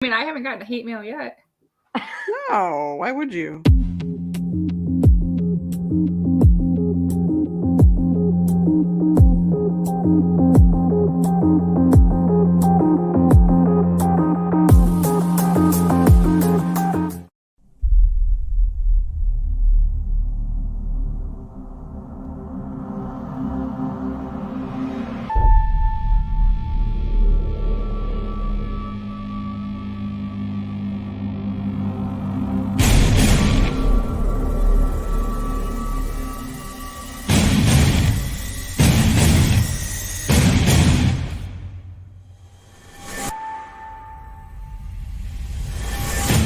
I mean, I haven't gotten a hate mail yet. No, why would you?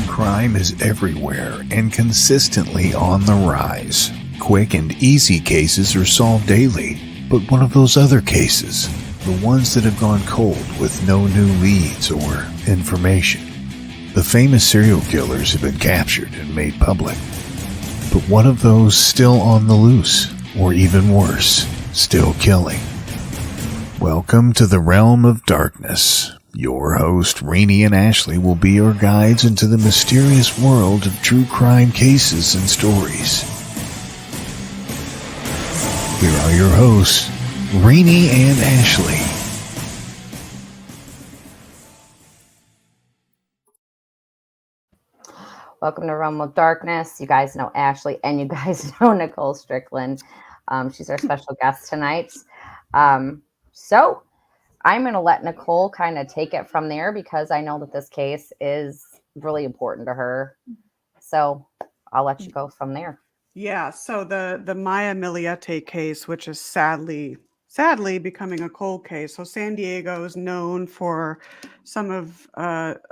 Crime is everywhere and consistently on the rise. Quick and easy cases are solved daily, but what of those other cases? The ones that have gone cold with no new leads or information. The famous serial killers have been captured and made public. But what of those still on the loose? Or even worse, still killing? Welcome to the realm of darkness. Your host, Reeni and Ashley, will be your guides into the mysterious world of true crime cases and stories. Here are your hosts, Reeni and Ashley. Welcome to Realm of Darkness. You guys know Ashley and you guys know Nicole Strickland. She's our special guest tonight. So I'm going to let Nicole kind of take it from there because I know that this case is really important to her. So I'll let you go from there. Yeah, so the Maya Millette case, which is sadly becoming a cold case. So San Diego is known for some of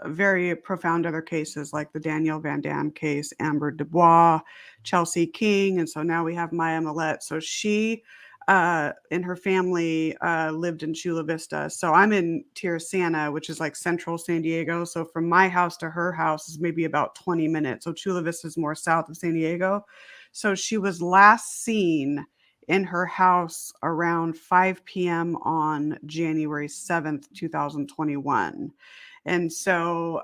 very profound other cases like the Danielle Van Dam case, Amber Dubois, Chelsea King, and so now we have Maya Millette. So she and her family lived in Chula Vista. So I'm in Tirisana, which is like central San Diego. So from my house to her house is maybe about 20 minutes. So Chula Vista is more south of San Diego. So she was last seen in her house around 5 p.m. on January 7th, 2021. And so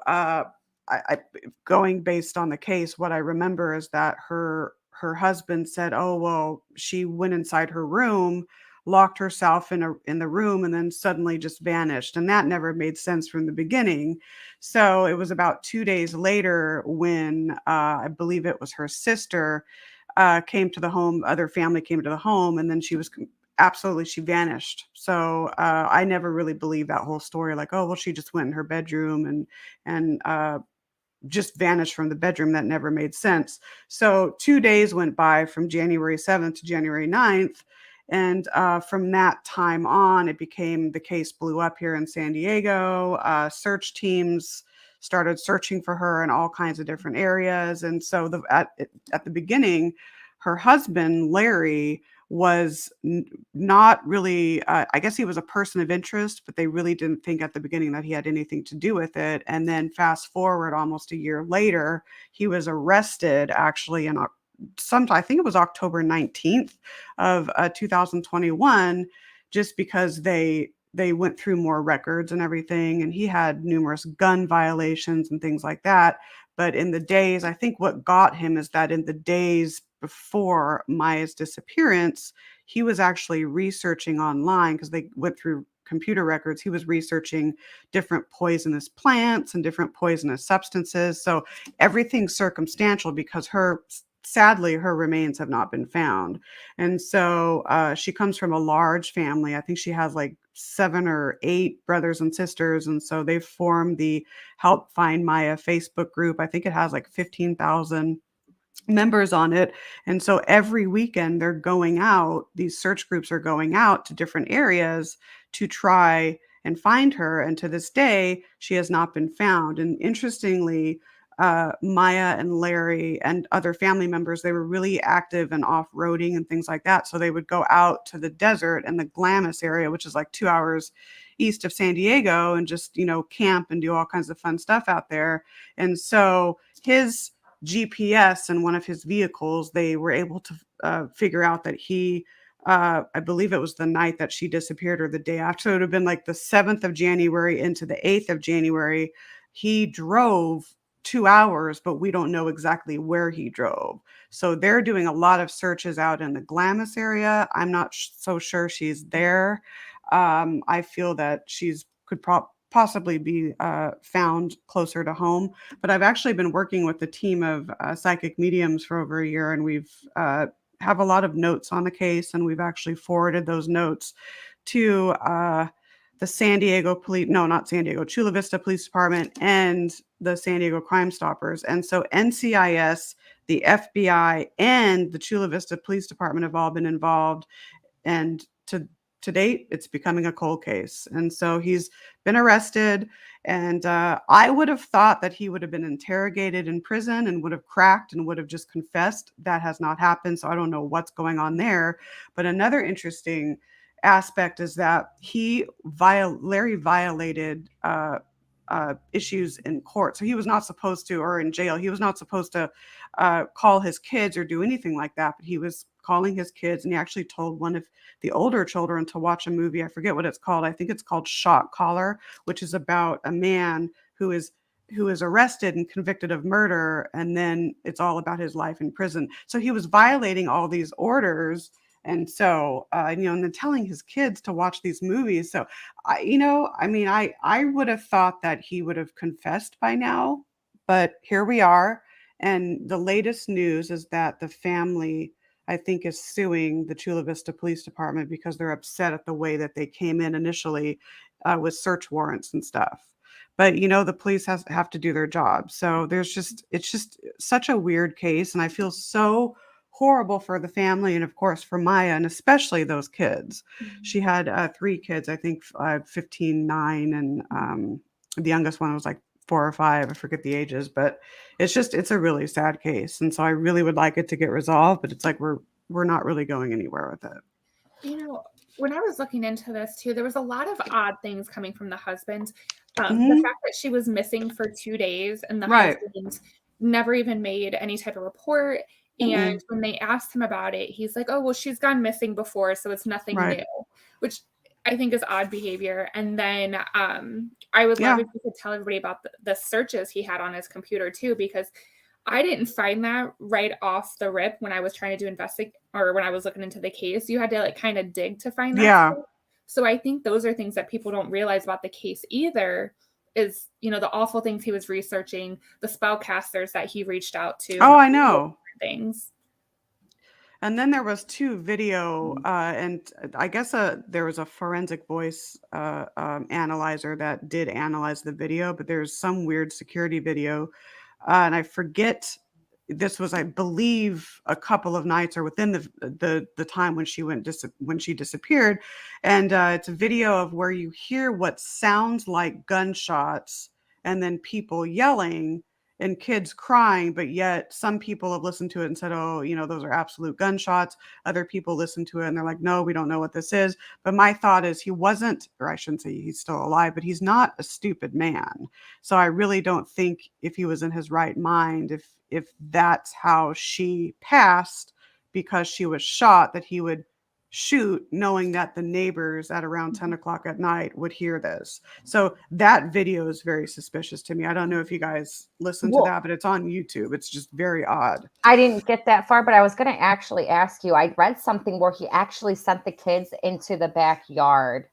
going based on the case, what I remember is that her husband said, "Oh, well, she went inside her room, locked herself in the room, and then suddenly just vanished." And that never made sense from the beginning. So it was about 2 days later when I believe it was her sister came to the home, other family came to the home, and then she vanished. So I never really believed that whole story. Like, oh, well, she just went in her bedroom and just vanished from the bedroom. That never made sense. So 2 days went by from January 7th to January 9th. And from that time on, it became the case blew up here in San Diego. Search teams started searching for her in all kinds of different areas. And so at the beginning, her husband, Larry, was not really, I guess he was a person of interest, but they really didn't think at the beginning that he had anything to do with it. And then fast forward almost a year later, he was arrested actually I think it was October 19th of 2021, just because they went through more records and everything. And he had numerous gun violations and things like that. But in the days, I think what got him is that in the days before Maya's disappearance, he was actually researching online because they went through computer records. He was researching different poisonous plants and different poisonous substances. So everything's circumstantial because sadly, her remains have not been found. And so she comes from a large family. I think she has like 7 or 8 brothers and sisters. And so they've formed the Help Find Maya Facebook group. I think it has like 15,000 members on it. And so every weekend they're going out, these search groups are going out to different areas to try and find her. And to this day, she has not been found. And interestingly, Maya and Larry and other family members, they were really active in off-roading and things like that. So they would go out to the desert and the Glamis area, which is like 2 hours east of San Diego, and just, camp and do all kinds of fun stuff out there. And so his GPS and one of his vehicles, they were able to figure out that I believe it was the night that she disappeared or the day after. So it would have been like the 7th of January into the 8th of January. he drove 2 hours, but we don't know exactly where he drove. So they're doing a lot of searches out in the Glamis area. I'm not so sure she's there. I feel that she's could possibly be found closer to home. But I've actually been working with a team of psychic mediums for over a year, and we've have a lot of notes on the case, and we've actually forwarded those notes to the San Diego police, no, not San Diego, Chula Vista Police Department and the San Diego Crime Stoppers. And so NCIS, the FBI, and the Chula Vista Police Department have all been involved. And to date, it's becoming a cold case. And so he's been arrested. And I would have thought that he would have been interrogated in prison and would have cracked and would have just confessed. That has not happened. So I don't know what's going on there. But another interesting aspect is that Larry violated issues in court. So he was not supposed to, or in jail, he was not supposed to call his kids or do anything like that. But he was calling his kids, and he actually told one of the older children to watch a movie. I forget what it's called. I think it's called Shot Caller, which is about a man who is arrested and convicted of murder, and then it's all about his life in prison. So he was violating all these orders. And so, and then telling his kids to watch these movies. So, I would have thought that he would have confessed by now, but here we are. And the latest news is that the family, I think, is suing the Chula Vista Police Department because they're upset at the way that they came in initially with search warrants and stuff. But, the police have to do their job. So it's just such a weird case. And I feel so horrible for the family, and of course for Maya, and especially those kids. She had 3 kids, I think 15, 9, and the youngest one was like 4 or 5. I forget the ages, but it's a really sad case. And so I really would like it to get resolved, but it's like we're not really going anywhere with it. When I was looking into this too, there was a lot of odd things coming from the husband. The fact that she was missing for 2 days, and the husband never even made any type of report. And when they asked him about it, he's like, oh, well, she's gone missing before, so it's nothing new, which I think is odd behavior. And then I would love if you could tell everybody about the searches he had on his computer too, because I didn't find that right off the rip when I was trying to investigate, or when I was looking into the case. You had to kind of dig to find that. Yeah. Stuff. So I think those are things that people don't realize about the case either. Is, the awful things he was researching, the spellcasters that he reached out to. Oh, I know. Things. And then there was 2 video, and I guess there was a forensic voice analyzer that did analyze the video, but there's some weird security video, and I forget. This was, I believe, a couple of nights or within the time when she disappeared, and it's a video of where you hear what sounds like gunshots and then people yelling and kids crying, but yet some people have listened to it and said, oh, those are absolute gunshots. Other people listen to it and they're like, no, we don't know what this is. But my thought is he wasn't, or I shouldn't say he's still alive, but he's not a stupid man. So I really don't think, if he was in his right mind, if that's how she passed because she was shot, that he would shoot knowing that the neighbors at around 10 o'clock at night would hear this. So that video is very suspicious to me. I don't know if you guys listen to that, but it's on YouTube. It's just very odd. I didn't get that far, but I was going to actually ask you, I read something where he actually sent the kids into the backyard.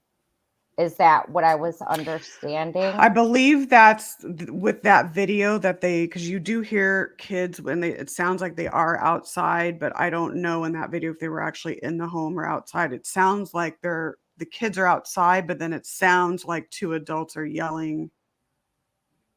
Is that what I was understanding? I believe that's with that video that because you do hear kids when it sounds like they are outside, but I don't know in that video if they were actually in the home or outside. It sounds like the kids are outside, but then it sounds like 2 adults are yelling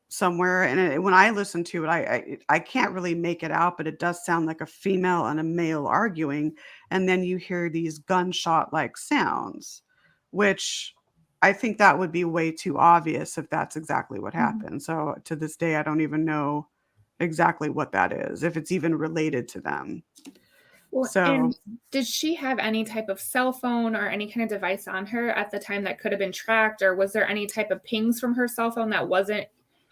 somewhere. And when I listen to it, I can't really make it out, but it does sound like a female and a male arguing. And then you hear these gunshot-like sounds, which I think that would be way too obvious if that's exactly what happened. So to this day, I don't even know exactly what that is, if it's even related to them. Well, and did she have any type of cell phone or any kind of device on her at the time that could have been tracked? Or was there any type of pings from her cell phone that wasn't?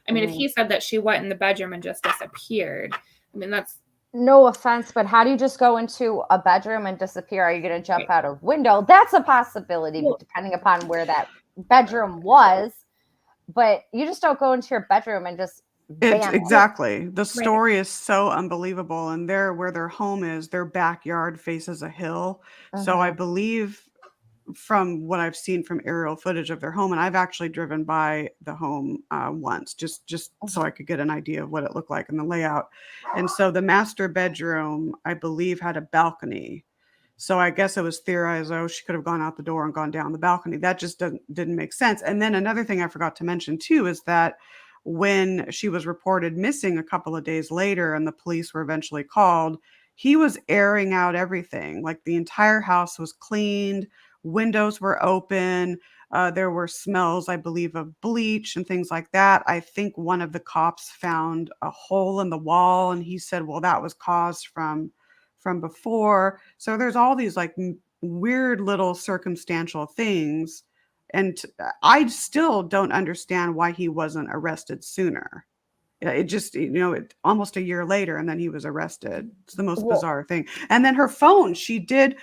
I mean, if he said that she went in the bedroom and just disappeared, I mean, that's... No offense, but how do you just go into a bedroom and disappear? Are you going to jump out a window? That's a possibility, but depending upon where that bedroom was, but you just don't go into your bedroom and just It's vanish. exactly. The Right. story is so unbelievable, and where their home is, their backyard faces a hill. So I Mhm. believe from what I've seen from aerial footage of their home, and I've actually driven by the home once, just so Mhm. I could get an idea of what it looked like in the layout. And so the master bedroom, I believe, had a balcony. So I guess it was theorized, oh, she could have gone out the door and gone down the balcony. That just didn't make sense. And then another thing I forgot to mention too is that when she was reported missing a couple of days later and the police were eventually called, he was airing out everything. Like the entire house was cleaned, windows were open. There were smells, I believe, of bleach and things like that. I think one of the cops found a hole in the wall, and he said, "Well, that was caused from before." So there's all these like weird little circumstantial things, and I still don't understand why he wasn't arrested sooner. Yeah, it just, almost a year later, and then he was arrested. It's the most Well, bizarre thing. And then her phone, she did,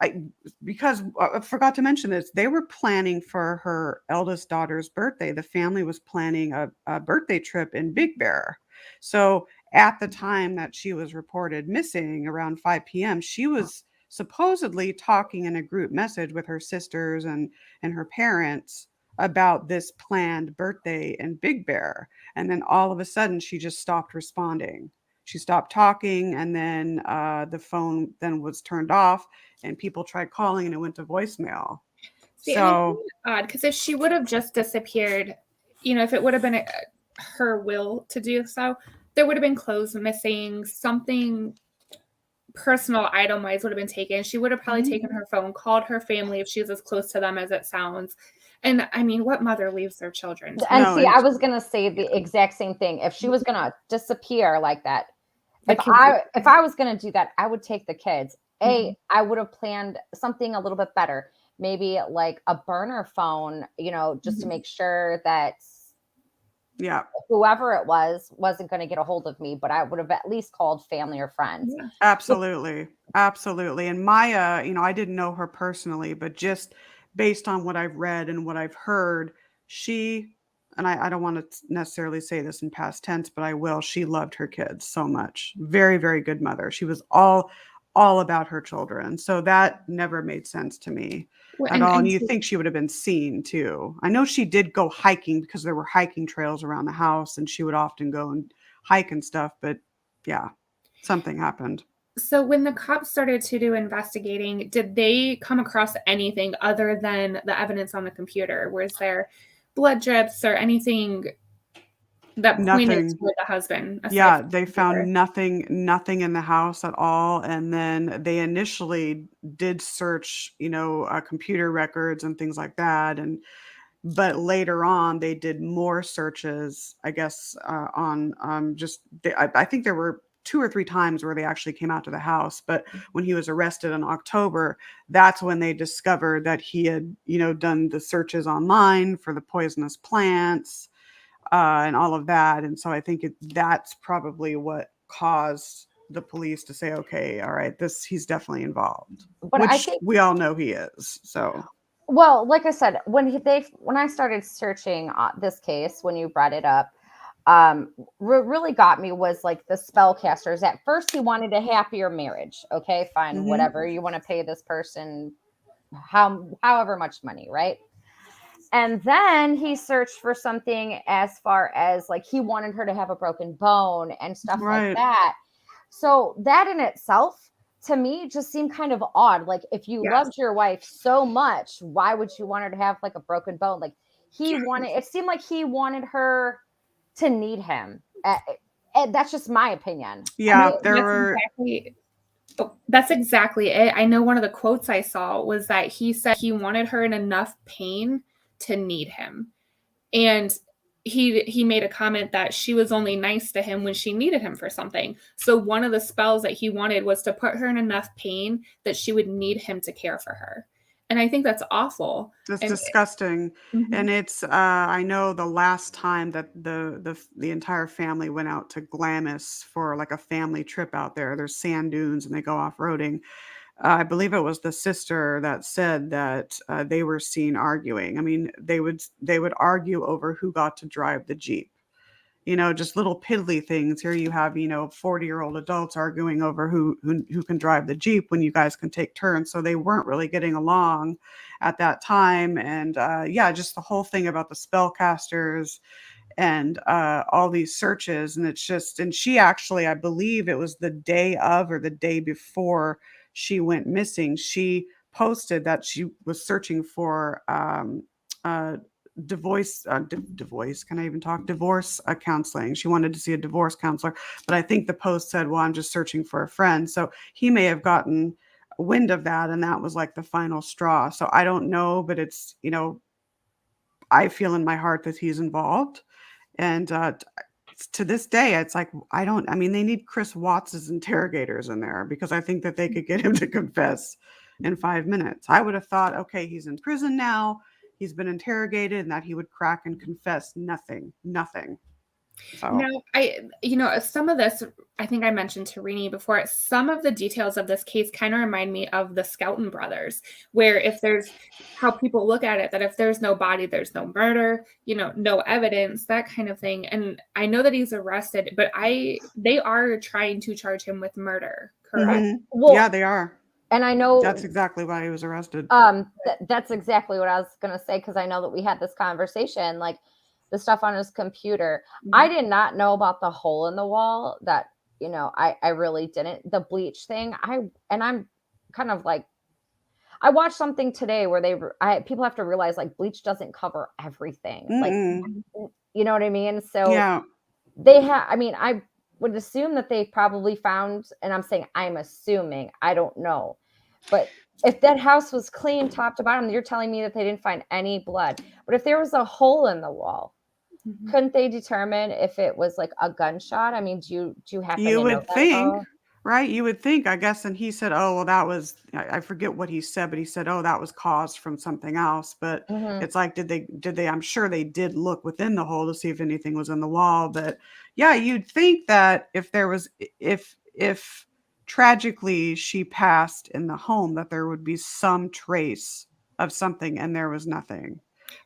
I because I forgot to mention this. They were planning for her eldest daughter's birthday. The family was planning a birthday trip in Big Bear. So at the time that she was reported missing around 5 p.m., she was supposedly talking in a group message with her sisters and her parents about this planned birthday in Big Bear. And then all of a sudden, she just stopped responding. She stopped talking, and then the phone then was turned off, and people tried calling, and it went to voicemail. See, and I find So it odd because if she would have just disappeared, if it would have been her will to do so, there would have been clothes missing, something personal item wise would have been taken. She would have probably mhm, taken her phone, called her family if she was as close to them as it sounds. And I mean, what mother leaves their children to and no, that? see, I and was gonna say yeah, the exact same thing. If she was gonna disappear like that, The kids. if I was gonna do that, I would take the kids. mhm, I would have planned something a little bit better. Maybe like a burner phone, just to Mhm. make sure that yeah. whoever it wasn't going to get a hold of me, but I would have at least called family or friends. Yeah. Absolutely. Absolutely. And Maya, I didn't know her personally, but just based on what I've read and what I've heard, she, and I don't want to necessarily say this in past tense, but I will. She loved her kids so much. Very, very good mother. She was all about her children. So that never made sense to me Well, at all. And you think she would have been seen too. I know she did go hiking because there were hiking trails around the house and she would often go and hike and stuff, but yeah. Something happened. so when the cops started to do investigating, did they come across anything other than the evidence on the computer? Was there blood drips or anything that pointed Nothing. toward the husband aside Yeah, from they the computer? found nothing in the house at all, and then they initially did search, computer records and things like that, and but later on, they did more searches, I guess, on, just I think there were 2 or 3 times where they actually came out to the house, but when he was arrested in October, that's when they discovered that he had, done the searches online for the poisonous plants, and all of that, and so I think that's probably what caused the police to say, "Okay, all right, he's definitely involved," But I which think, we all know he is, so well, like I said, when I started searching this case, when you brought it up, what really got me was like the spellcasters. At first, he wanted a happier marriage. Okay, fine, mhm. whatever you want to pay this person, however much money, right? And then he searched for something as far as like he wanted her to have a broken bone and stuff like Right. that. So that in itself to me just seemed kind of odd. Like if you Yes. loved your wife so much, why would you want her to have like a broken bone? Like it seemed like he wanted her to need him. That's just my opinion. I Yeah, mean, No, there were that's exactly it. I know one of the quotes I saw was that he said he wanted her in enough pain to need him. And he made a comment that she was only nice to him when she needed him for something. So one of the spells that he wanted was to put her in enough pain that she would need him to care for her. And I think that's awful. just And disgusting, mhm. and it's, I know the last time that the entire family went out to Glamis for, like, a family trip out there, there's sand dunes, and they go off-roading. I believe it was the sister that said that they were seen arguing. I mean, they would argue over who got to drive the Jeep. Just little piddly things. Here you have 40-year-old adults arguing over who can drive the Jeep when you guys can take turns. So they weren't really getting along at that time. And yeah, just the whole thing about the spellcasters and all these searches. And it's just, and she actually, I believe it was the day of or the day before she went missing, she posted that she was searching for divorce can I even talk divorce counseling. She wanted to see a divorce counselor, but I think the post said, well, I'm just searching for a friend. So he may have gotten wind of that, and that was like the final straw. So I don't know, but it's I feel in my heart that he's involved. And to this day, it's like, I mean, they need Chris Watts's interrogators in there because I think that they could get him to confess in 5 minutes. I would have thought, okay, he's in prison now. He's been interrogated, and that he would crack and confess nothing. So. Now, some of this, I think I mentioned to Reenie before, some of the details of this case kind of remind me of the Skelton brothers, where if there's how people look at it, that if there's no body, there's no murder, no evidence, that kind of thing. And I know that he's arrested, but they are trying to charge him with murder, correct? Mm-hmm. Well, yeah, they are. And I know that's exactly why he was arrested. That's exactly what I was going to say, because I know that we had this conversation, like the stuff on his computer. Mm-hmm. I did not know about the hole in the wall. That I really didn't. The bleach thing. I'm kind of like, I watched something today where people have to realize, like, bleach doesn't cover everything. Mm-mm. Like, you know what I mean? So yeah, they have. I mean, I would assume that they probably found, and I'm assuming, I don't know, but if that house was clean top to bottom, you're telling me that they didn't find any blood. But if there was a hole in the wall, mm-hmm. couldn't they determine if it was like a gunshot? I mean, do you happen to know that? You would think, right? You would think, I guess. And he said, oh, well, that was, I forget what he said, but he said, oh, that was caused from something else. But mm-hmm. it's like, did they, I'm sure they did look within the hole to see if anything was in the wall. But yeah, you'd think that if tragically she passed in the home, that there would be some trace of something, and there was nothing.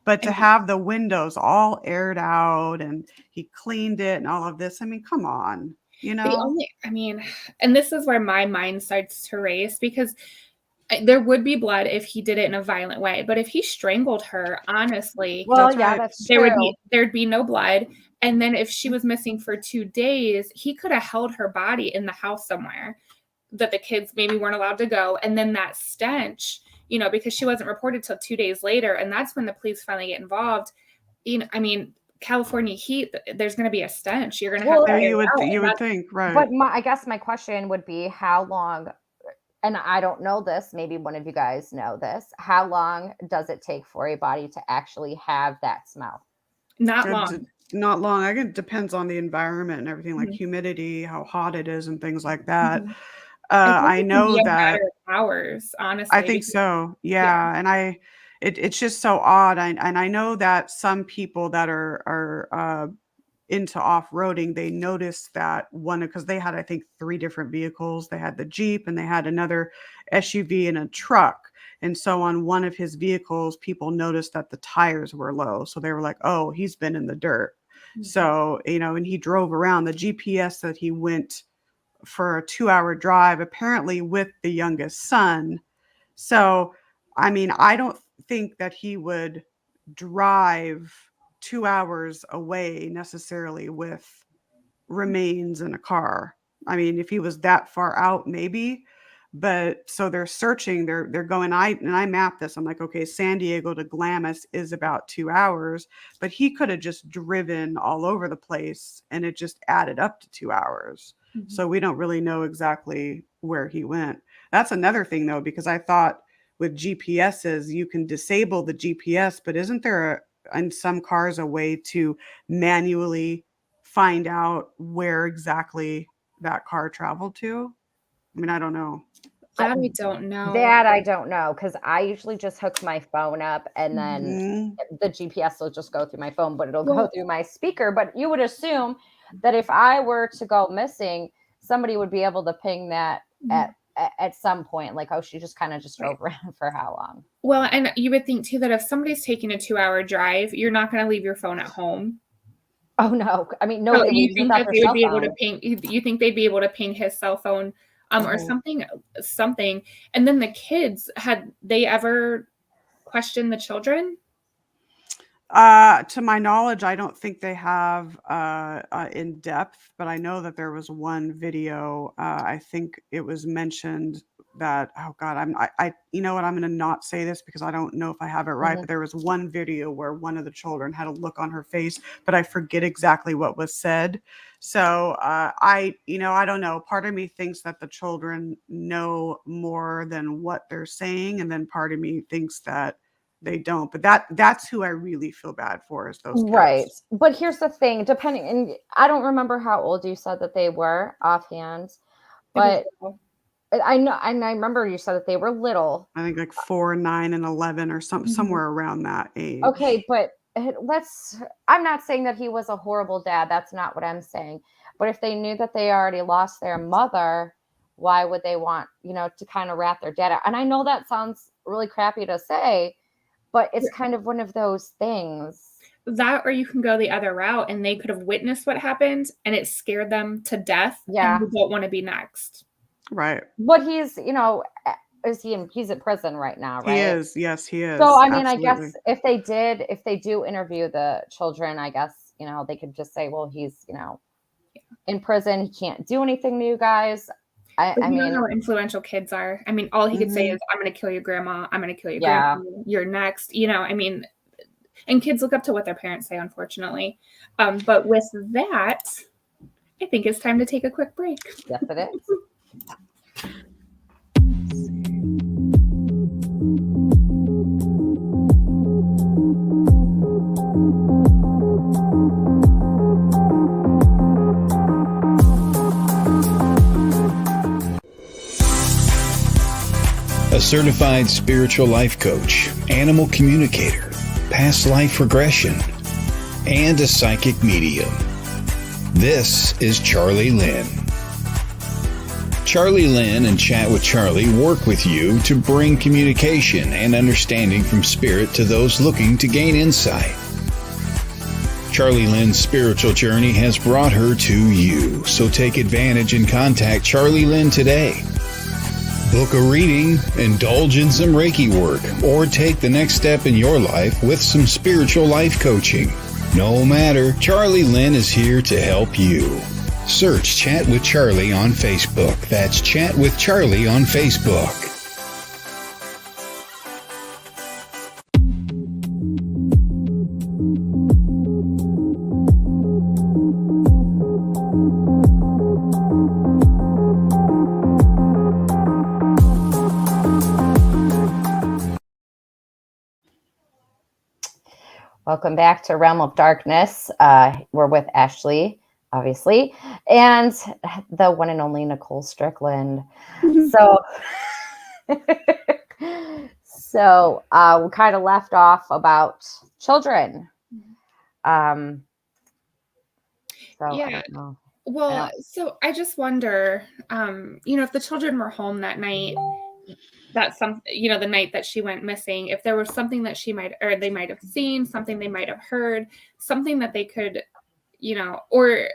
But to have the windows all aired out and he cleaned it and all of this, I mean, come on, and this is where my mind starts to race, because there would be blood if he did it in a violent way. But if he strangled her, honestly, that's true. There'd be no blood. And then if she was missing for 2 days, he could have held her body in the house somewhere that the kids maybe weren't allowed to go. And then that stench, because she wasn't reported till 2 days later. And that's when the police finally get involved. California heat, there's going to be a stench. You're going to have to. You would think, right. But I guess my question would be, how long, and I don't know this, maybe one of you guys know this, how long does it take for a body to actually have that smell? Not long. Not long. I guess it depends on the environment and everything, like mm-hmm. humidity, how hot it is, and things like that. Mm-hmm. I know that hours, honestly. I think so. Yeah. And it's just so odd. And I know that some people that are into off-roading, they noticed that because they had, I think, 3 different vehicles. They had the Jeep, and they had another SUV and a truck. And so on one of his vehicles, people noticed that the tires were low. So they were like, oh, he's been in the dirt. Mm-hmm. So, and he drove around. The GPS that he went for a 2-hour drive, apparently with the youngest son. So, I mean, I don't think that he would drive 2 hours away necessarily with remains in a car. I mean, if he was that far out, maybe. But so they're searching, they're going, I mapped this. I'm like, okay, San Diego to Glamis is about 2 hours, but he could have just driven all over the place and it just added up to 2 hours. Mm-hmm. So we don't really know exactly where he went. That's another thing though, because I thought with GPSs, you can disable the GPS, but isn't there in some cars a way to manually find out where exactly that car traveled to? I mean, I don't know. That I don't know. That I don't know, because I usually just hook my phone up and then mm-hmm. the GPS will just go through my phone, but it'll go through my speaker. But you would assume that if I were to go missing, somebody would be able to ping that at at some point, like, oh, she just kind of just drove around for how long? Well, and you would think too that if somebody's taking a 2-hour drive, you're not going to leave your phone at home. Oh no, I mean, So nobody you leaves think without that their they would cell be able to phone. ping? You think they'd be able to ping his cell phone, or Mhm. something? And then the kids, had they ever questioned the children? To my knowledge, I don't think they have in depth, but I know that there was one video. I think it was mentioned that, oh God, you know what? I'm going to not say this because I don't know if I have it right, Mhm. but there was one video where one of the children had a look on her face, but I forget exactly what was said. So I don't know. Part of me thinks that the children know more than what they're saying, and then part of me thinks that they don't, but that's who I really feel bad for, is those Right. kids. But here's the thing, depending, and I don't remember how old you said that they were offhand, It was but I know, and I remember you said that they were little. I think like 4, 9, and 11 or Mhm. somewhere around that Okay, age. but I'm not saying that he was a horrible dad. That's not what I'm saying. But if they knew that they already lost their mother, why would they want, to kind of rat their dad out? And I know that sounds really crappy to say, but it's kind of one of those things. That, or you can go the other route, and they could have witnessed what happened, and it scared them to death, and Yeah. you don't want to be next. Right. But he's in prison right now, He right? is. Yes, he So, is. I mean, I guess Absolutely. if they do interview the children, I guess, they could just say, well, he's, in prison. He can't do anything to you guys. But I you know mean, how influential kids are. I mean, all he could say Mhm. is, "I'm gonna kill your grandma. I'm gonna kill your grandpa. yeah, You're next." I mean, and kids look up to what their parents say, unfortunately. But with that, I think it's time to take a quick break. yes, it is. A certified spiritual life coach, animal communicator, past life regression, and a psychic medium. This is Charlie Lynn. Charlie Lynn and Chat with Charlie work with you to bring communication and understanding from spirit to those looking to gain insight. Charlie Lynn's spiritual journey has brought her to you, so take advantage and contact Charlie Lynn today. Book a reading, indulge in some Reiki work, or take the next step in your life with some spiritual life coaching. No matter, Charlie Lynn is here to help you. Search Chat with Charlie on Facebook. That's Chat with Charlie on Facebook. Welcome back to Realm of Darkness. We're with Ashley, obviously, and the one and only Nicole Strickland. So, we kind of left off about children. So Yeah. I don't know. Well, so I just wonder, if the children were home that night, the night that she went missing, if there was something that they might have seen, something they might have heard, something that they could, or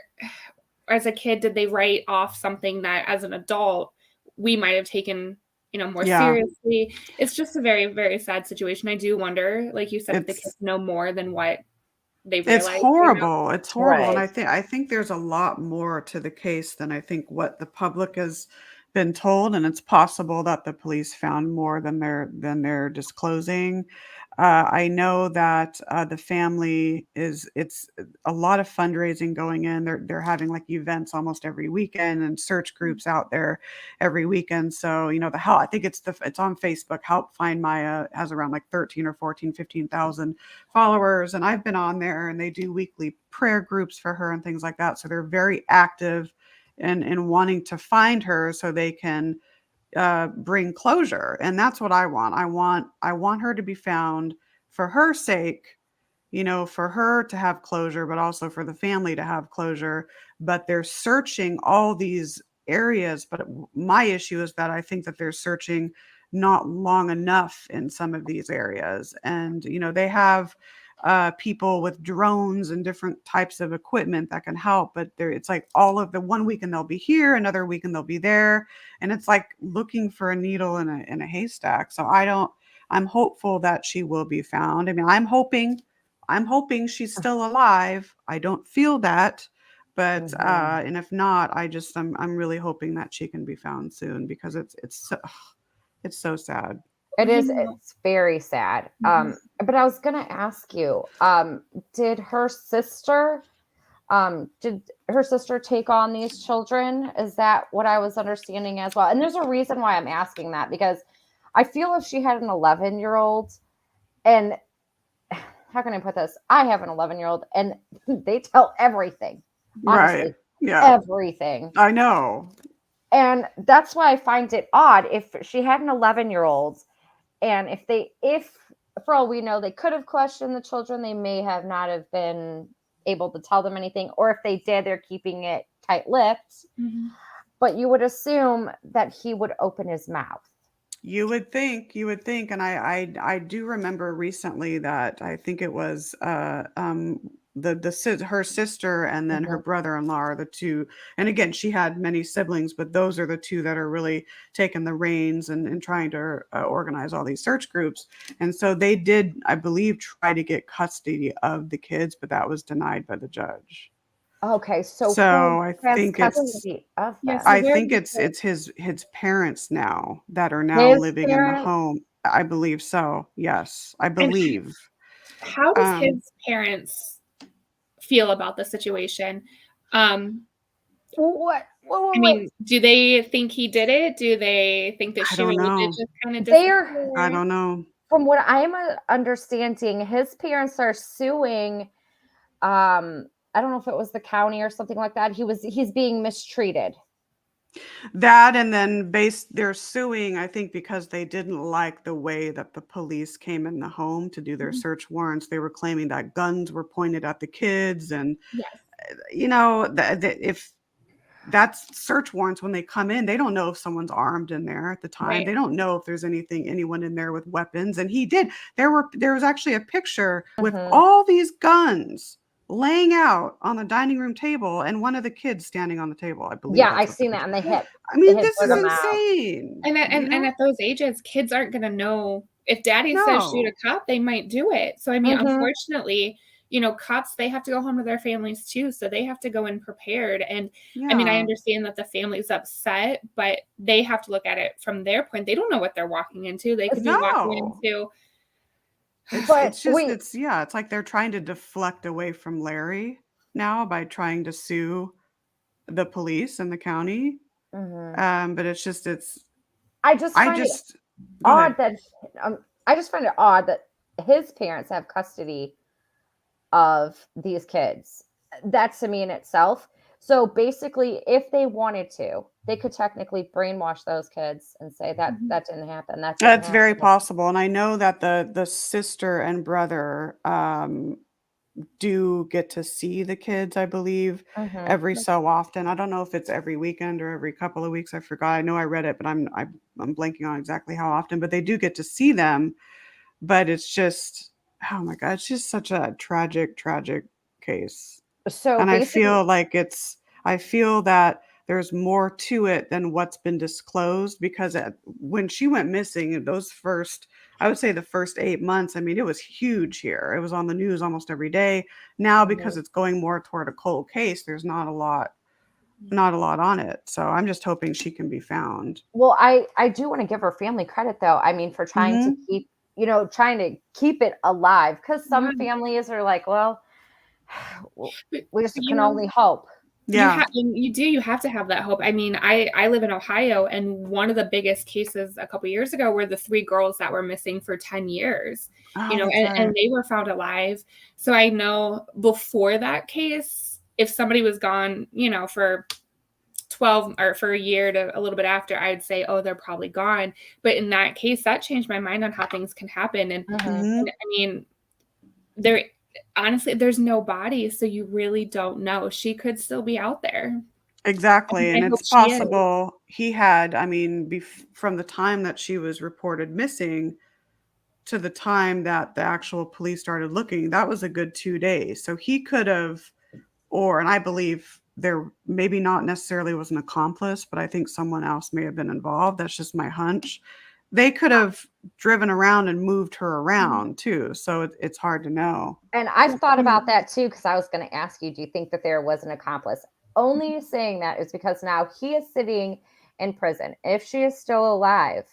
as a kid, did they write off something that as an adult we might have taken, more Yeah. seriously? It's just a very, very sad situation. I do wonder, like you said, if the It's kids know more than what they it's realize, horrible. It's horrible. And Right. I think there's a lot more to the case than I think what the public has been told. And it's possible that the police found more than they're disclosing. I know that the family it's a lot of fundraising going in. They're having like events almost every weekend and search groups out there every weekend. So, the help, I think it's on Facebook. Help Find Maya has around like 13 or 14, 15,000 followers. And I've been on there, and they do weekly prayer groups for her and things like that. So they're very active in wanting to find her so they can bring closure. And that's what I want. I want her to be found for her sake, for her to have closure, but also for the family to have closure. But they're searching all these areas, but my issue is that I think that they're searching not long enough in some of these areas. And, they have people with drones and different types of equipment that can help, but it's like all of the one weekend they'll be here, another weekend they'll be there. And it's like looking for a needle in a haystack. So I'm hopeful that she will be found. I mean, I'm hoping she's still alive. I don't feel that, but and if not, I'm really hoping that she can be found soon, because it's so sad. It is. It's very sad. But I was gonna ask you, did her sister take on these children? Is that what I was understanding as well? And there's a reason why I'm asking that, because I feel if she had an 11-year-old, and how can I put this? I have an 11-year-old, and they tell everything. Honestly, right. Yeah. Everything. I know. And that's why I find it odd if she had an 11-year-old, and if for all we know, they could have questioned the children, they may have not have been able to tell them anything, or if they did, they're keeping it tight-lipped. But you would assume that he would open his mouth. You would think, and I do remember recently that I think it was her sister and then her brother-in-law are the two. And again, she had many siblings, but those are the two that are really taking the reins and trying to organize all these search groups. And so they did, I believe, try to get custody of the kids, but that was denied by the judge. Okay, so I think it's his parents now that are now living in the home. I believe so. Yes, I believe. How does his parents feel about the situation? What? I mean, do they think he did it? Do they think that she really did just kind of disappear? I don't know. From what I'm understanding, his parents are suing. I don't know if it was the county or something like that. He's being mistreated. That, and then they're suing, I think, because they didn't like the way that the police came in the home to do their search warrants. They were claiming that guns were pointed at the kids, and if that's search warrants, when they come in, they don't know if someone's armed in there at the time. Right. They don't know if there's anyone in there with weapons. And he did. There was actually a picture with all these guns laying out on the dining room table, and one of the kids standing on the table, I believe. Yeah, I've seen that, and they hit. I mean, this is insane. And at those ages, kids aren't going to know. If daddy says shoot a cop, they might do it. So, I mean, unfortunately, cops, they have to go home to their families too. So they have to go in prepared. And I mean, I understand that the family's upset, but they have to look at it from their point. They don't know what they're walking into. They could be walking into... It's like they're trying to deflect away from Larry now by trying to sue the police and the county. But I just find it odd that his parents have custody of these kids. That's to me in itself. So basically, if they wanted to, they could technically brainwash those kids and say that didn't happen. That's very possible. And I know that the sister and brother do get to see the kids, I believe, every so often. I don't know if it's every weekend or every couple of weeks. I forgot. I know I read it, but I'm blanking on exactly how often. But they do get to see them. But it's just, oh my God, it's just such a tragic case. And I feel that there's more to it than what's been disclosed, because when she went missing, I would say the first 8 months, I mean, it was huge here. It was on the news almost every day. Now, because it's going more toward a cold case, there's not a lot on it. So I'm just hoping she can be found. Well, I do want to give her family credit, though. I mean, for trying to keep it alive, because some families are like, well, we just can only hope. Yeah, you have to have that hope. I mean, I live in Ohio, and one of the biggest cases a couple years ago were the 3 girls that were missing for 10 years, and they were found alive. So I know before that case, if somebody was gone, for 12 or for a year to a little bit after, I'd say, oh, they're probably gone. But in that case, that changed my mind on how things can happen. And, and I mean, honestly, there's no body, so you really don't know. She could still be out there. Exactly, I and hope it's she is. possible he had, I mean, from the time that she was reported missing to the time that the actual police started looking, that was a good 2 days. So he could have, and I believe there maybe not necessarily was an accomplice, but I think someone else may have been involved. That's just my hunch. They could have driven around and moved her around too. So it's hard to know. And I've thought about that too, because I was going to ask you, do you think that there was an accomplice? Only saying that is because now he is sitting in prison. If she is still alive,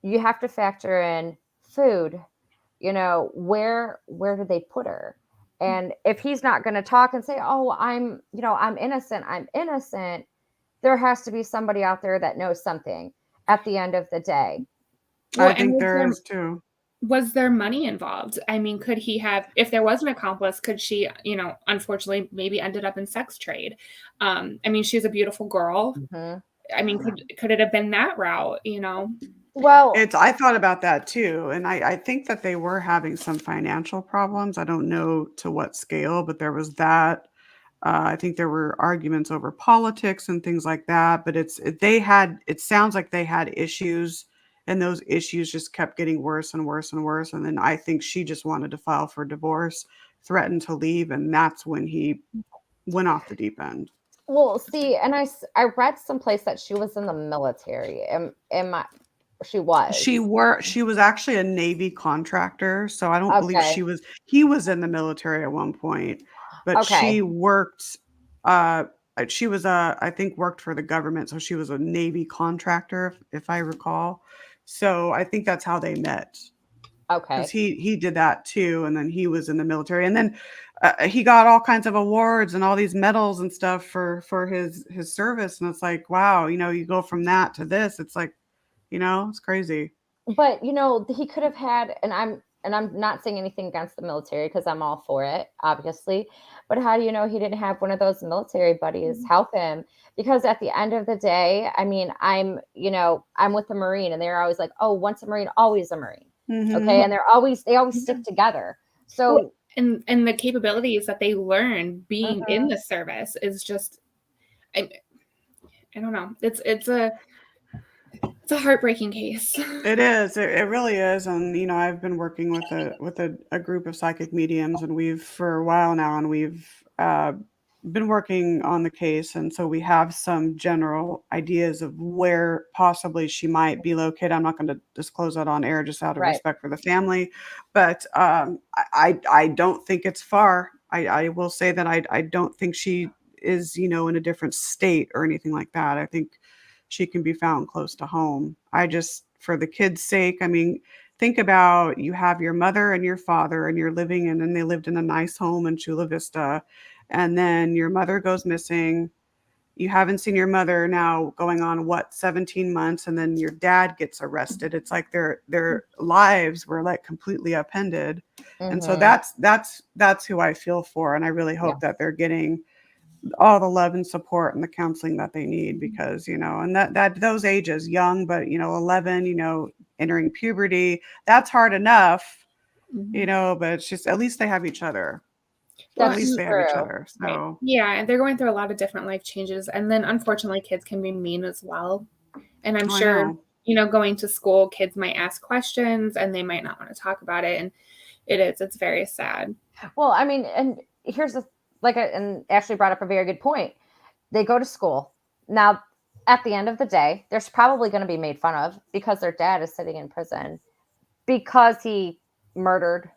you have to factor in food. Where did they put her? And if he's not going to talk and say, oh, I'm innocent, there has to be somebody out there that knows something at the end of the day. Well, I think there is too. Was there money involved? I mean, could he have, if there was an accomplice, could she, unfortunately, maybe ended up in sex trade? I mean, she's a beautiful girl. Mm-hmm. I mean, could it have been that route? Well, I thought about that too. And I think that they were having some financial problems. I don't know to what scale, but there was that. I think there were arguments over politics and things like that. But it sounds like they had issues, and those issues just kept getting worse and worse and worse. And then I think she just wanted to file for divorce, threatened to leave, and that's when he went off the deep end. well, see, and I read someplace that she was in the military. She was. She was actually a Navy contractor, so I don't believe Okay. he was in the military at one point, but Okay. she worked, she was, I think worked for the government, so she was a Navy contractor, if I recall. So I think that's how they met, because Okay. he did that too, and then he was in the military, and then he got all kinds of awards and all these medals and stuff for his service, and it's like, wow, you go from that to this, it's like, it's crazy. But he could have had, and I'm not saying anything against the military because I'm all for it, obviously. But how do you know he didn't have one of those military buddies help him? Because at the end of the day, I mean, I'm with the Marine, and they're always like, oh, once a Marine, always a Marine. Mhm. Okay, and they always stick together. So and the capabilities that they learn being in the service is just, I don't know. It's a heartbreaking case. It is. It really is. And I've been working with a group of psychic mediums, and we've for a while now, and we've been working on the case, and so we have some general ideas of where possibly she might be located. I'm not going to disclose that on air, just out of right. respect for the family, but I don't think it's far. I will say that I don't think she is in a different state or anything like that. I think she can be found close to home. I just, for the kids' sake, I mean, think about, you have your mother and your father, and you're living in, and they lived in a nice home in Chula Vista, and then your mother goes missing. You haven't seen your mother now going on 17 months, and then your dad gets arrested. It's like their lives were like completely upended. And so that's who I feel for, and I really hope that they're getting all the love and support and the counseling that they need, because and that those ages, young, but 11, entering puberty, that's hard enough, but it's just, at least they have each other. Well, At least they have each other. right. So Yeah, and they're going through a lot of different life changes, and then unfortunately kids can be mean as well. And I'm I sure know. going to school, kids might ask questions and they might not want to talk about it, and it's very sad. Well, I mean, and here's and Ashley brought up a very good point. They go to school. Now, at the end of the day, they're probably going to be made fun of because their dad is sitting in prison because he murdered.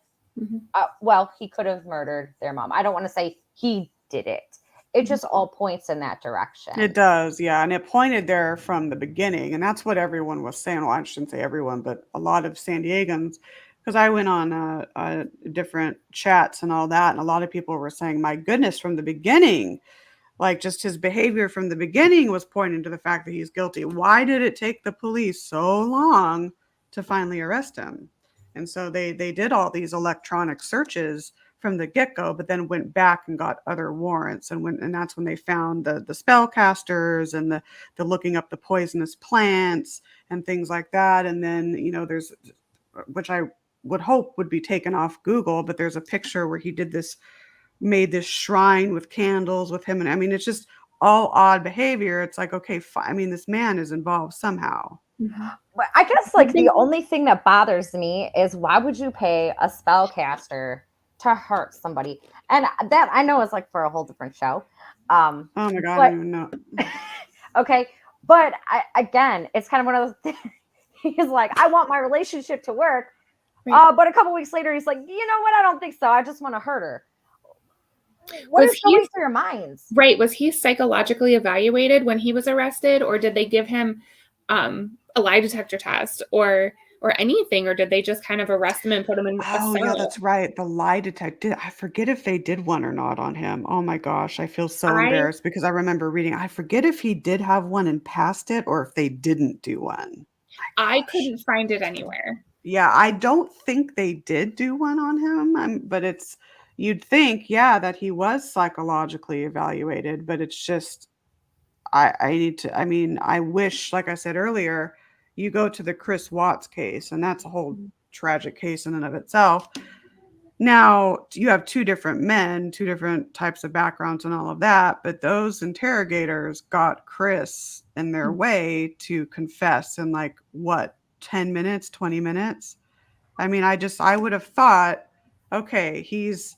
Well, he could have murdered their mom. I don't want to say he did it. It just all points in that direction. It does, yeah. And it pointed there from the beginning. And that's what everyone was saying. Well, I shouldn't say everyone, but a lot of San Diegans, because I went on different chats and all that, and a lot of people were saying, my goodness, from the beginning, like just his behavior from the beginning was pointing to the fact that he's guilty. Why did it take the police so long to finally arrest him? And so they did all these electronic searches from the get-go, but then went back and got other warrants, and that's when they found the spellcasters and the looking up the poisonous plants and things like that. And then there's, which I would hope would be taken off Google, but there's a picture where he made this shrine with candles with him. And I mean, it's just all odd behavior, it's like, okay, I mean, this man is involved somehow. But I guess like the only thing that bothers me is why would you pay a spellcaster to hurt somebody? And that I know is like for a whole different show. Oh my God, but, I don't even know. Okay, but again, it's kind of one of those things. He's like, I want my relationship to work. Right. But a couple weeks later, he's like, you know what? I don't think so. I just want to hurt her. What Was is going through your minds? Right. Was he psychologically evaluated when he was arrested, or did they give him a lie detector test or anything, or did they just kind of arrest him and put him in a Oh yeah, cell? that's right. The lie detector. I forget if they did one or not on him. Oh my gosh, I feel so I embarrassed because I remember reading. I forget if he did have one and passed it or if they didn't do one. I couldn't find it anywhere. Yeah, I don't think they did do one on him. But you'd think, yeah, that he was psychologically evaluated, but it's just I need to, I mean, I wish, like I said earlier, you go to the Chris Watts case, and that's a whole tragic case in and of itself. Now, you have two different men, two different types of backgrounds and all of that, but those interrogators got Chris in their way to confess in like what, 10 minutes, 20 minutes? I mean, I would have thought, okay, he's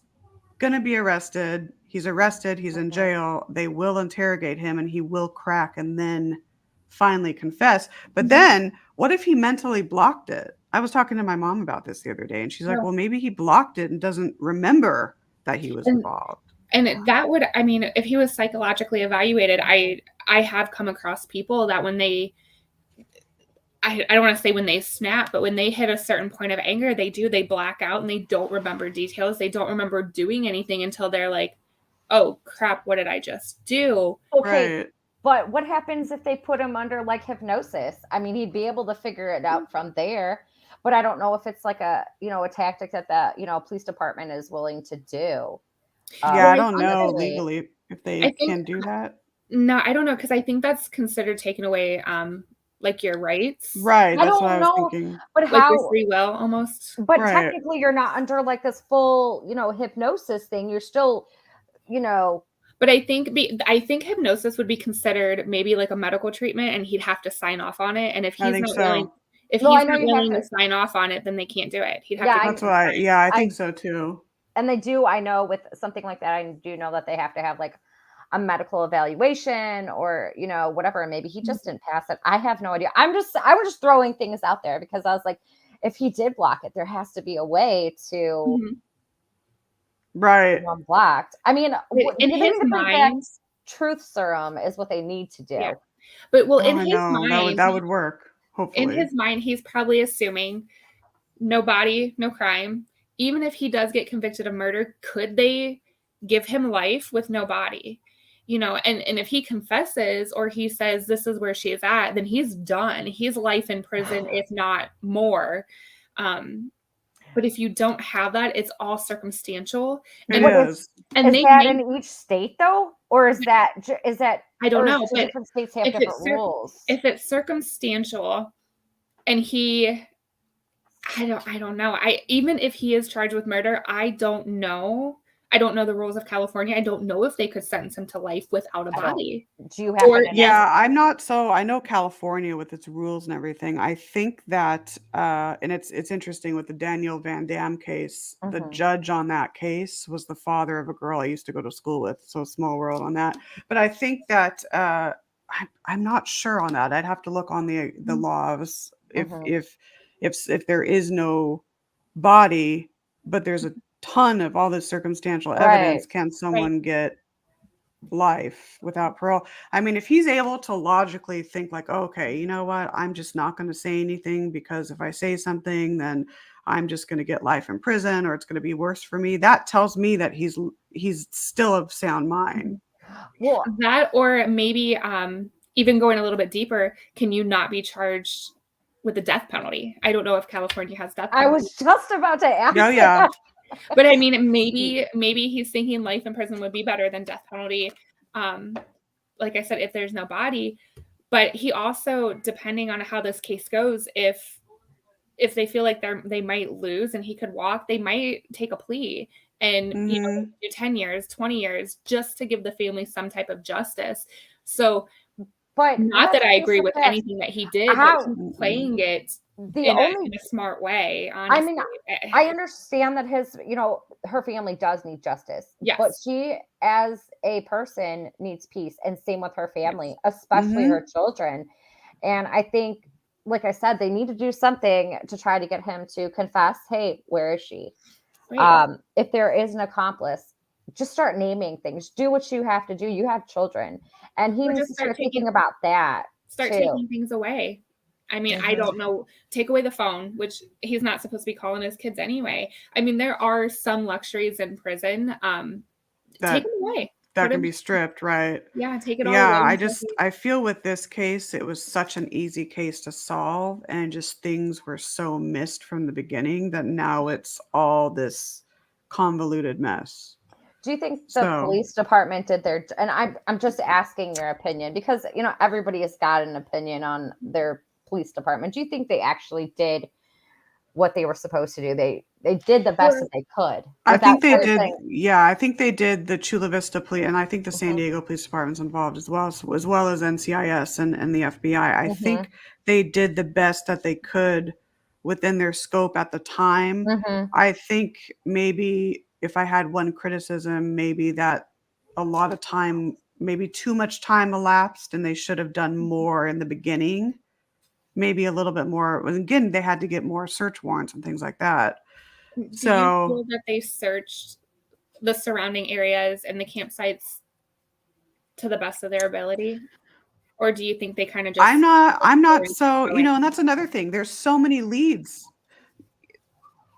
going to be arrested. He's arrested. He's in jail. They will interrogate him and he will crack and then finally confess. But then what if he mentally blocked it? I was talking to my mom about this the other day and she's like, well, maybe he blocked it and doesn't remember that he was involved. And that would, I mean, if he was psychologically evaluated, I have come across people that when they, I don't want to say when they snap, but when they hit a certain point of anger, they black out and they don't remember details. They don't remember doing anything until they're like, oh crap, what did I just do? Okay. Right. But what happens if they put him under like hypnosis? I mean, he'd be able to figure it out from there. But I don't know if it's like a tactic that the police department is willing to do. Yeah, I don't know honestly. legally if they can do that. No, I don't know, because I think that's considered taking away like your rights. Right. I That's don't what I was know, thinking. but Like your how? free will almost. But Right. technically, you're not under like this full, hypnosis thing. You're still, But I think hypnosis would be considered maybe like a medical treatment, and he'd have to sign off on it. And if I he's think not so. willing, if No, I he's know not you have willing to to- sign off on it, then they can't do it. He'd have Yeah, to. That's why. Yeah, I think so too. And they do. I know with something like that, I do know that they have to have like a medical evaluation or whatever. And maybe he just didn't pass it. I have no idea. I was just throwing things out there because I was like, if he did block it, there has to be a way to Right. blocked. I mean, In they his need to bring back mind, truth serum is what they need to do. Yeah. But well, in I his know. mind, That would work. Hopefully. in his mind, he's probably assuming no body, no crime. Even if he does get convicted of murder, could they give him life with no body? And if he confesses or he says this is where she is at, then he's done. He's life in prison, if not more. But if you don't have that, it's all circumstantial. It And is. and Is they that may, in each state though, or is that I don't or know, do but different states have if different it's rules? if it's circumstantial, and I don't know. Even if he is charged with murder, I don't know. I don't know the rules of California. I don't know if they could sentence him to life without a body. Do you happen to know? Yeah, I'm not so I know California with its rules and everything. I think that and it's interesting with the Daniel Van Dam case, the judge on that case was the father of a girl I used to go to school with. So small world on that. But I think that I'm not sure on that. I'd have to look on the laws if there is no body, but there's a ton of all this circumstantial evidence. Can someone get life without parole? I mean, if he's able to logically think like, okay, you know what, I'm just not going to say anything because if I say something, then I'm just going to get life in prison or it's going to be worse for me. That tells me that he's still of sound mind. Well, that, or maybe even going a little bit deeper, can you not be charged with the death penalty? I don't know if California has death penalty. I was just about to ask. Oh yeah. But I mean, maybe he's thinking life in prison would be better than death penalty. Like I said, if there's no body, but he also, depending on how this case goes, if they feel like they might lose and he could walk, they might take a plea and, you know, do 10 years, 20 years just to give the family some type of justice. So, But not that I agree with this. anything that he did, How- but he's playing it The in only a smart way, I honestly. mean, I understand that her family does need justice, but Yes. she, as a person, needs peace, and same with her family, Yes. especially her children. And I think, like I said, they need to do something to try to get him to confess. Hey, where is she? Right. If there is an accomplice, just start naming things. Do what you have to do. You have children, and he Or needs just to start thinking about that start too. taking things away. I mean, I don't know. Take away the phone, which he's not supposed to be calling his kids anyway. I mean, there are some luxuries in prison. Take them away. That can be stripped, right? Yeah, take it all Yeah, away. I feel with this case, it was such an easy case to solve, and just things were so missed from the beginning that now it's all this convoluted mess. Do you think the police department did their, and I'm just asking your opinion because, everybody has got an opinion on their police department. Do you think they actually did what they were supposed to do? They did the best that they could. I think they did. Yeah, I think they did the Chula Vista police, and I think the San Diego Police Department's involved as well as NCIS and the FBI. I think they did the best that they could within their scope at the time. I think maybe if I had one criticism, maybe that a lot of time, maybe too much time elapsed, and they should have done more in the beginning. Maybe a little bit more. Again, they had to get more search warrants and things like that. Do you feel that they searched the surrounding areas and the campsites to the best of their ability? Or do you think they kind of just... I'm not so, and that's another thing. There's so many leads.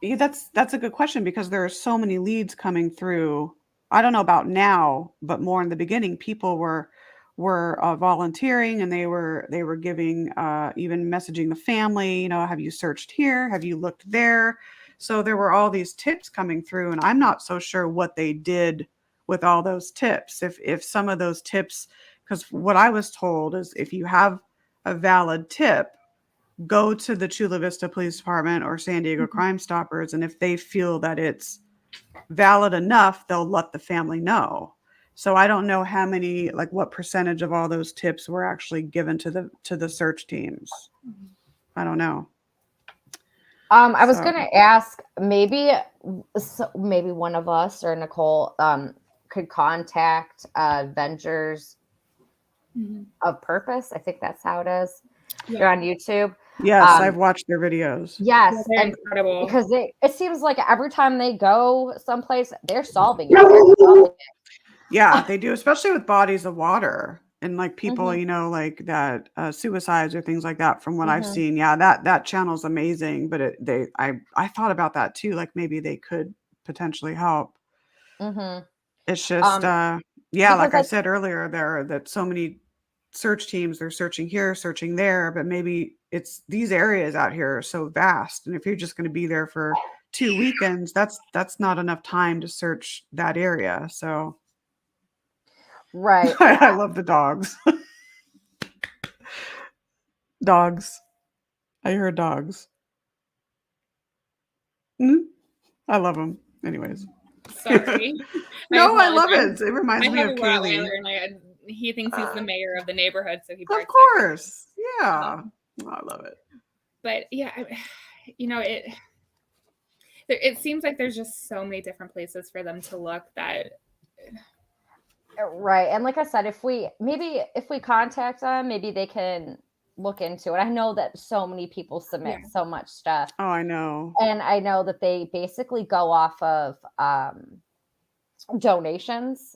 Yeah, that's a good question because there are so many leads coming through. I don't know about now, but more in the beginning, people were volunteering, and they were giving, even messaging the family, have you searched here? Have you looked there? So there were all these tips coming through, and I'm not so sure what they did with all those tips. If some of those tips, because what I was told is if you have a valid tip, go to the Chula Vista Police Department or San Diego Crime Stoppers, and if they feel that it's valid enough, they'll let the family know. So I don't know how many, like what percentage of all those tips were actually given to the search teams. I don't know. I was going to ask, maybe one of us or Nicole could contact Avengers of Purpose. I think that's how it is. Yeah. They're on YouTube. Yes, I've watched their videos. Yes, they're incredible. Because it seems like every time they go someplace, they're solving it. Yeah, they do, especially with bodies of water and like people, like that suicides or things like that. From what I've seen, yeah, that channel's amazing. But I thought about that too. Like maybe they could potentially help. It's just like I said earlier, that so many search teams, they're searching here, searching there, but maybe it's these areas out here are so vast, and if you're just going to be there for 2 weekends, that's not enough time to search that area. So right. I love the dogs. Dogs. I heard dogs. I love them. Anyways. Sorry. No, I love it. It reminds me of Kaylee. And he thinks he's the mayor of the neighborhood, so he barks. Of course. Yeah. Oh, I love it. But yeah, it seems like there's just so many different places for them to look that... Right. And like I said, if we contact them, maybe they can look into it. I know that so many people submit so much stuff. Oh, I know. And I know that they basically go off of donations.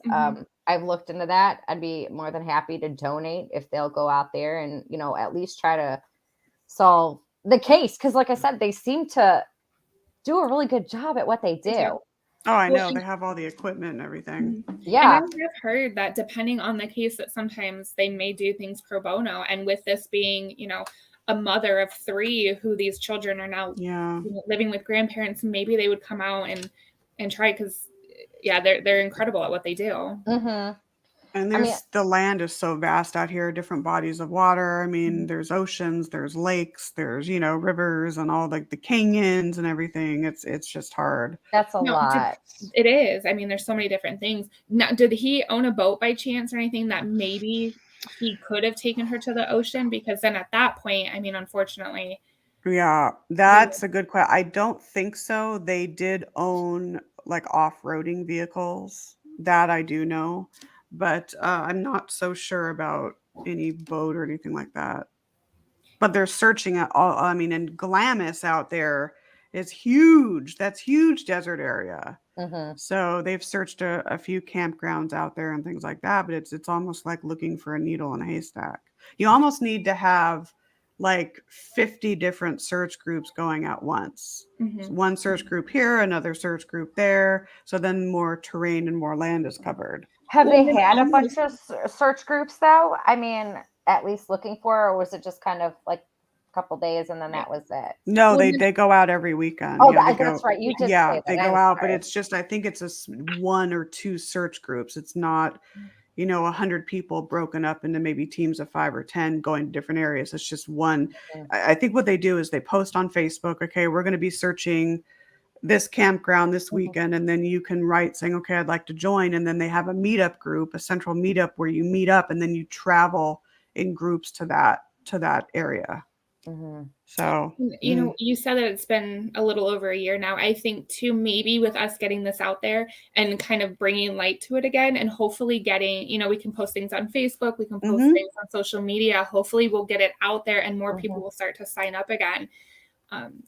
I've looked into that. I'd be more than happy to donate if they'll go out there and, at least try to solve the case. Because like I said, they seem to do a really good job at what they do. Oh, I know. They have all the equipment and everything. Yeah. And I've heard that depending on the case, that sometimes they may do things pro bono. And with this being, a mother of 3 who these children are now living with grandparents, maybe they would come out and try, because they're incredible at what they do. And I mean, the land is so vast out here, different bodies of water. I mean, there's oceans, there's lakes, there's, rivers and all like the canyons and everything. It's just hard. that's a No, lot. it is. I mean, there's so many different things. Now, did he own a boat by chance or anything that maybe he could have taken her to the ocean? Because then at that point, I mean, unfortunately, Yeah, that's a good question. I don't think so. They did own like off-roading vehicles. That I do know, but I'm not so sure about any boat or anything like that. But they're searching at all. I mean, and Glamis out there is huge. That's huge desert area. Mm-hmm. So they've searched a few campgrounds out there and things like that, but it's almost like looking for a needle in a haystack. You almost need to have like 50 different search groups going at once. So one search group here, another search group there. So then more terrain and more land is covered. Have Well, they had a bunch of search groups though? I mean, at least looking for, or was it just kind of like a couple days and then that was it? No, Well, they go out every weekend. Oh, Yeah, they that's go. right. You did Yeah, say they that. go I'm out, but sorry. it's just I think it's one or two search groups. It's not 100 people broken up into maybe teams of 5 or 10 going to different areas. It's just one. Mhm. I think what they do is they post on Facebook, okay, we're going to be searching this campground this weekend, and then you can write saying, okay, I'd like to join, and then they have a meetup group, a central meetup where you meet up, and then you travel in groups to that area. Mm-hmm. So You said that it's been a little over a year now. I think too, maybe with us getting this out there and kind of bringing light to it again, and hopefully getting, we can post things on Facebook, we can post things on social media. Hopefully we'll get it out there and more people will start to sign up again.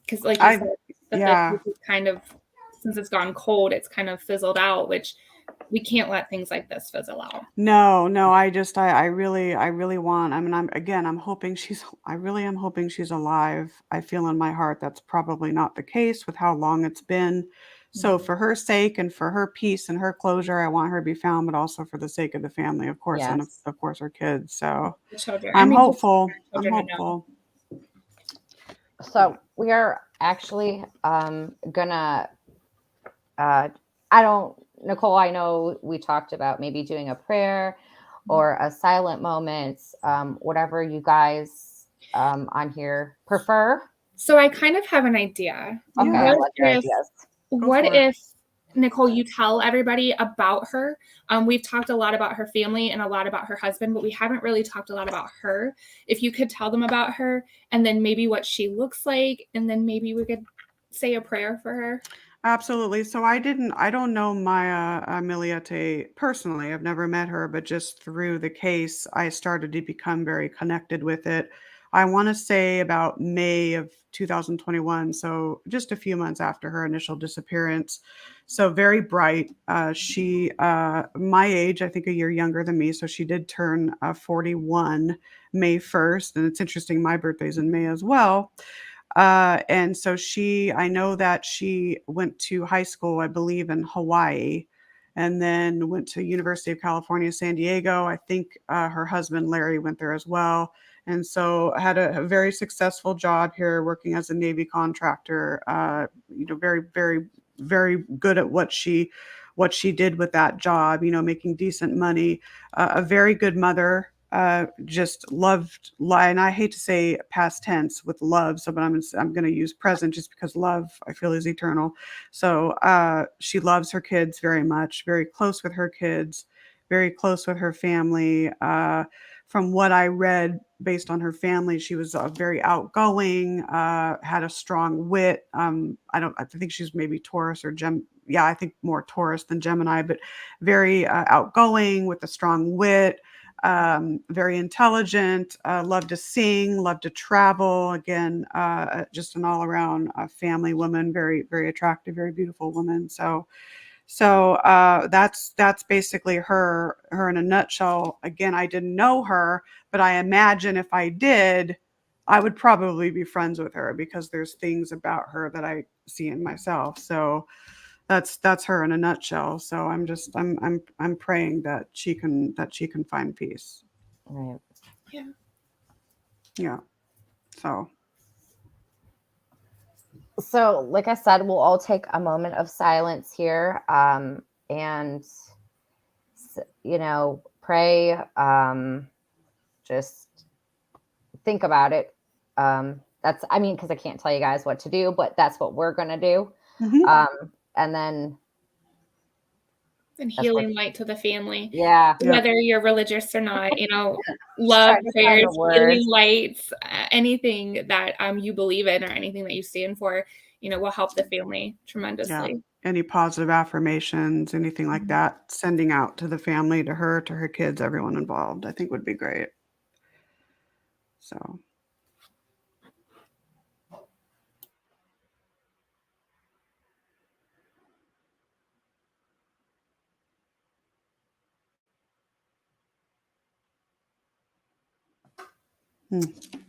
Because like you said, the is kind of, since it's gone cold, it's kind of fizzled out, which we can't let things like this fizzle out. No, I really want, I mean, I'm hoping I really am hoping she's alive. I feel in my heart that's probably not the case with how long it's been. So for her sake and for her peace and her closure, I want her to be found, but also for the sake of the family, of course, and Yes. of course her kids. So The children. I'm hopeful. I'm Children hopeful. So we are actually gonna Nicole, I know we talked about maybe doing a prayer or a silent moment, whatever you guys on here prefer. So I kind of have an idea. Okay, I like your ideas. What if, Nicole, you tell everybody about her? We've talked a lot about her family and a lot about her husband, but we haven't really talked a lot about her. If you could tell them about her and then maybe what she looks like, and then maybe we could say a prayer for her. Absolutely. So I don't know Maya Millete personally. I've never met her, but just through the case, I started to become very connected with it. I want to say about May of 2021, so just a few months after her initial disappearance. So very bright. She, my age, I think a year younger than me. So she did turn 41 May 1st. And it's interesting, my birthday's in May as well. And so I know that she went to high school, I believe, in Hawaii, and then went to University of California, San Diego. I think her husband, Larry, went there as well. And so had a very successful job here working as a Navy contractor, very, very, very good at what she did with that job, making decent money, a very good mother, just loved, and I hate to say past tense with love, so but I'm going to use present just because love I feel is eternal. So she loves her kids very much, very close with her kids, very close with her family. From what I read, based on her family, she was very outgoing, had a strong wit. I think she's maybe Taurus or Gem. Yeah, I think more Taurus than Gemini, but very outgoing with a strong wit. Very intelligent, loved to sing, loved to travel. Again, just an all-around family woman, very, very attractive, very beautiful woman. So that's basically her in a nutshell. Again, I didn't know her, but I imagine if I did, I would probably be friends with her because there's things about her that I see in myself. So that's her in a nutshell. So I'm praying that she can find peace. Right. Yeah. So like I said, we'll all take a moment of silence here, and pray. Just think about it. Because I can't tell you guys what to do, but that's what we're going to do. And then and healing light to the family. Yeah. Whether you're religious or not, love, prayers, healing lights, anything that you believe in or anything that you stand for, will help the family tremendously. Yeah. Any positive affirmations, anything like that, sending out to the family, to her kids, everyone involved, I think would be great. So.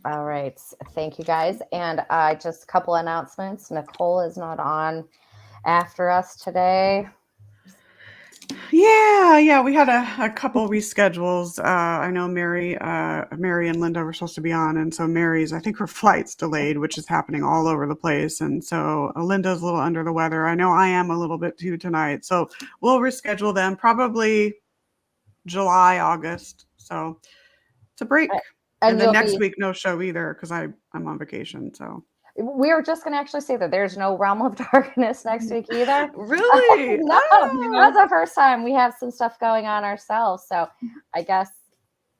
All right. Thank you, guys. And just a couple announcements. Nicole is not on after us today. Yeah. We had a couple reschedules. I know Mary and Linda were supposed to be on, and so I think her flight's delayed, which is happening all over the place. And so Linda's a little under the weather. I know I am a little bit too tonight. So we'll reschedule them probably July, August. So it's a break. And then next week, no show either, because I'm on vacation. So we were just going to actually say that there's no Realm of Darkness next week either. Really? No, that's the first time. We have some stuff going on ourselves. So I guess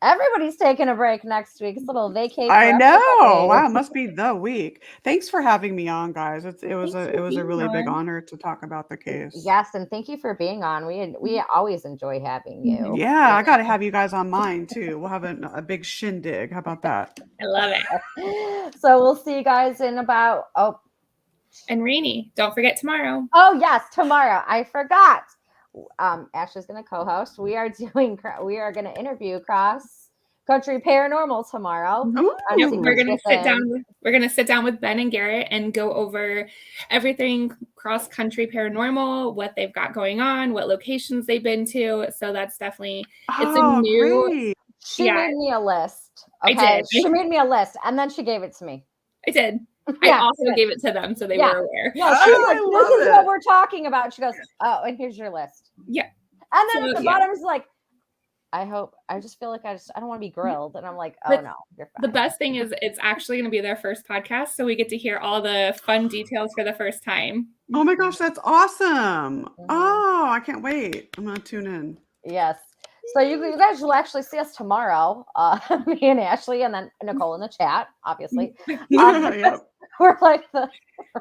everybody's taking a break next week. It's a little vacation. I know. Wow, must be the week. Thanks for having me on, guys. It was a really big honor to talk about the case. Yes, and thank you for being on. We always enjoy having you. Yeah, I got to have you guys on mine too. We'll have a big shindig. How about that? I love it. So we'll see you guys in about and Reenie, don't forget tomorrow. Oh yes, tomorrow. I forgot. Ashley's going to co-host. We are going to interview Cross Country Paranormal tomorrow. Yep, we're going to sit down with Ben and Garrett and go over everything Cross Country Paranormal, what they've got going on, what locations they've been to. So that's definitely it's a new. Great. She made me a list. Okay? I did. She made me a list, and then she gave it to me. I did. I also gave it to them, so they were aware. Yeah, she was like, this is what we're talking about. She goes, oh, and here's your list. Yeah. And then at the bottom is like, I just feel like I don't want to be grilled. And I'm like, oh, no, you're fine. The best thing is it's actually going to be their first podcast, so we get to hear all the fun details for the first time. Oh my gosh, that's awesome. Oh, I can't wait. I'm going to tune in. Yes. So you guys will actually see us tomorrow, me and Ashley, and then Nicole in the chat, obviously. Yep. We're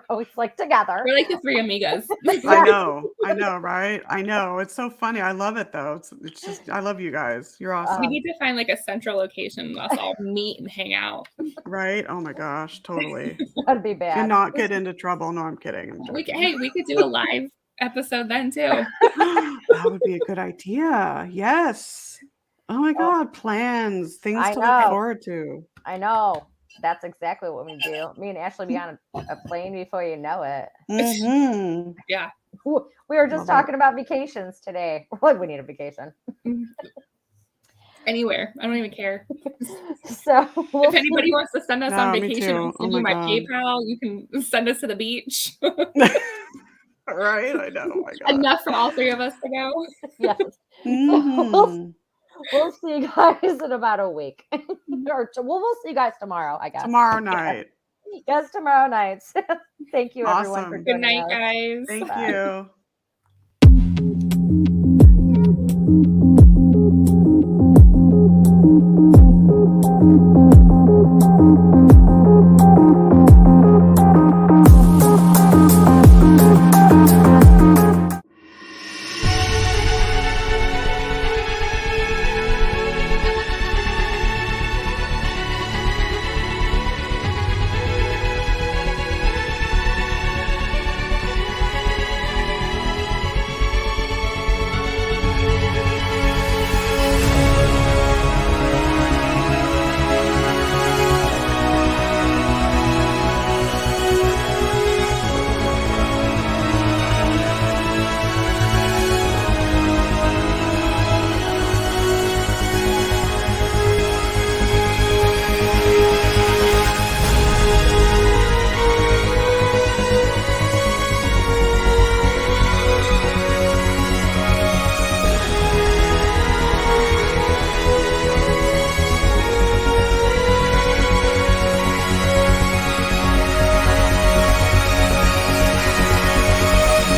always like together. We're like the three amigas. I know, right? I know. It's so funny. I love it though. It's just, I love you guys. You're awesome. We need to find like a central location. Let's all meet and hang out. Right? Oh my gosh, totally. That'd be bad. And not get into trouble. No, I'm kidding. We could do a live episode then too. That would be a good idea. Yes. Oh my God, plans, things to look forward to. I know. That's exactly what we do. Me and Ashley be on a plane before you know it. Mm-hmm. Yeah. We were just talking about vacations today. We need a vacation. Anywhere. I don't even care. So if anybody wants to send us on vacation, I'll send you my PayPal. You can send us to the beach. Right? I know. Oh my God. Enough for all three of us to go. Yes. Mm-hmm. We'll see you guys in about a week. We'll see you guys tomorrow, I guess. Tomorrow night. Yes, tomorrow night. Thank you, everyone, for Awesome. joining Good night, us. guys. Thank Bye. you.